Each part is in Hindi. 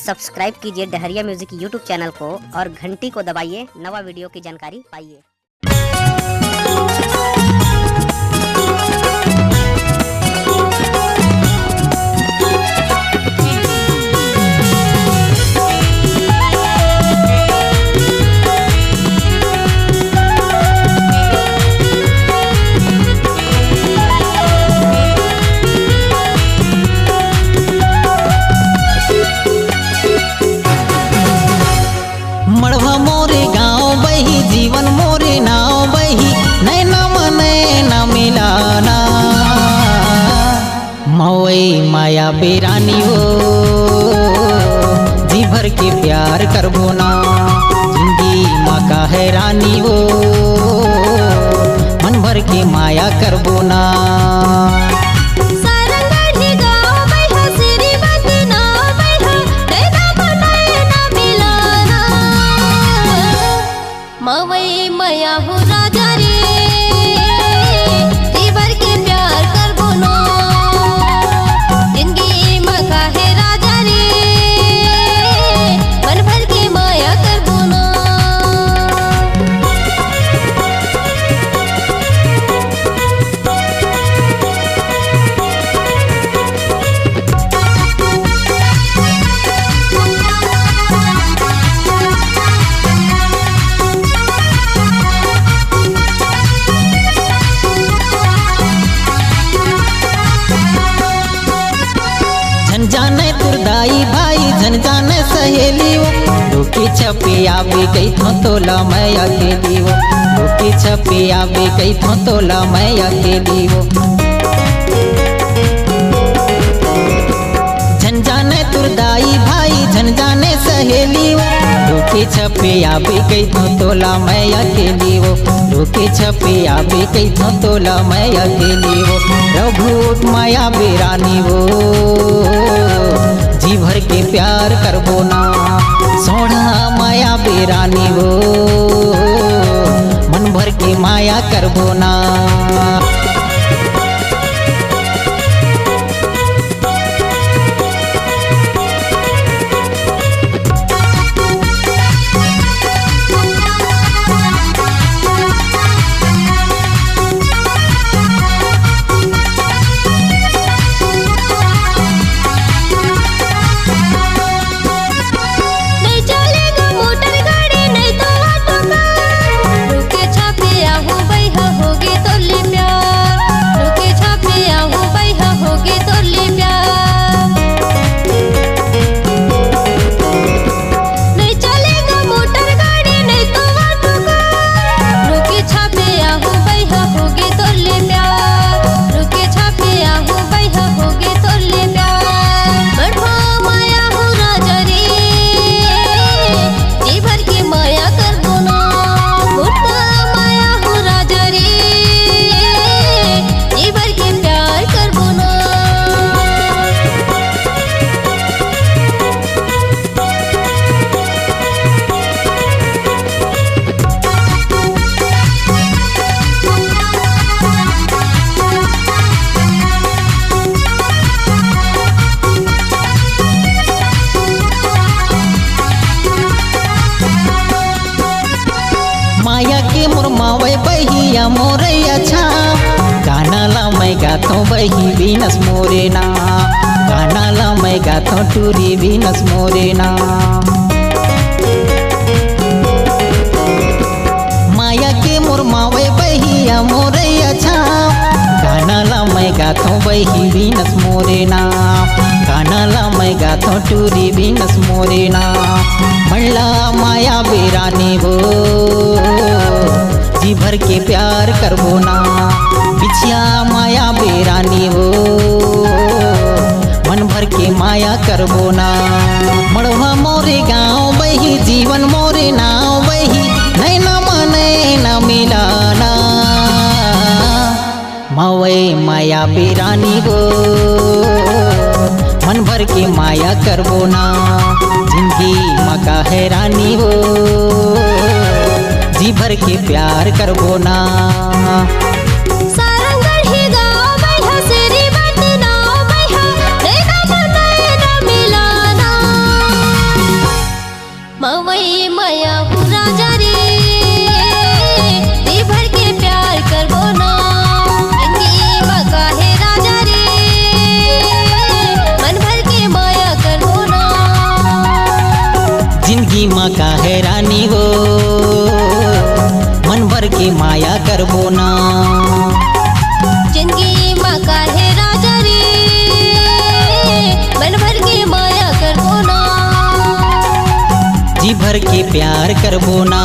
सब्सक्राइब कीजिए डहरिया म्यूजिक यूट्यूब चैनल को और घंटी को दबाइए नवा वीडियो की जानकारी पाइए। मड़वा मोरे गाँव बही जीवन मोरे नाव बही नैना नैना मिलाना मवई माया बेरानी हो जी भर के प्यार करबो ना जिंदगी माँ का हैरानी हो मन भर के माया करबो ना। मवई मया हो राजा रे जी भर के प्यार करबो ना जिंदगी मका है राजा रे मन भर के माया करबो ना। झन जाने तुरदाई भाई झन जाने सहेली वो धोके छपे आवे कई थो तोला मैं अकेली वो धोके छपे आवे कई थो तोला मैं अकेली वो। झन जाने तुरदाई भाई झन जाने सहेली वो धोके छपे आवे कई थो तोला मैं अकेली वो धोके छपे आवे कई थो तोला मैं अकेली वो। रघुट माया बेरानी वो जी भर के प्यार करबो ना सोढ़ा माया बेरानी वो मन भर के माया करबो ना। माया के मोर मावे बहिया मोरैया छा गाना ला मैं गाथो बही बीनस मोरे ना गाना ला मैं गाथो टूरी बीनस मोरे ना। माया के मोर मावे बहिया मोरैया छा गाना ला मैं गाथो बही बीनस मोरे ना गाना ला मैं गाथो टूरी बीनस मोरे ना। मल्ला माया बेरानी हो जी भर के प्यार करबो ना बिछिया माया बेरानी हो मन भर के माया करबो ना। मड़वा मोरे गाँव बही जीवन मोरे नाव बही नैना नैना मिलाना मवई माया बेरानी हो मन भर के माया करबो ना जिंदगी मका हैरानी हो जी भर के प्यार करबो ना। मिलाना माँ काहे रानी वो मन भर के माया करबो ना। जिंदगी माँ काहे राजा रे मन भर के माया करबो ना। जी भर के प्यार करबो ना।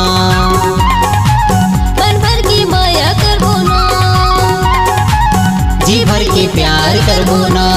मन भर के माया करबो ना। जी भर के प्यार करबो ना।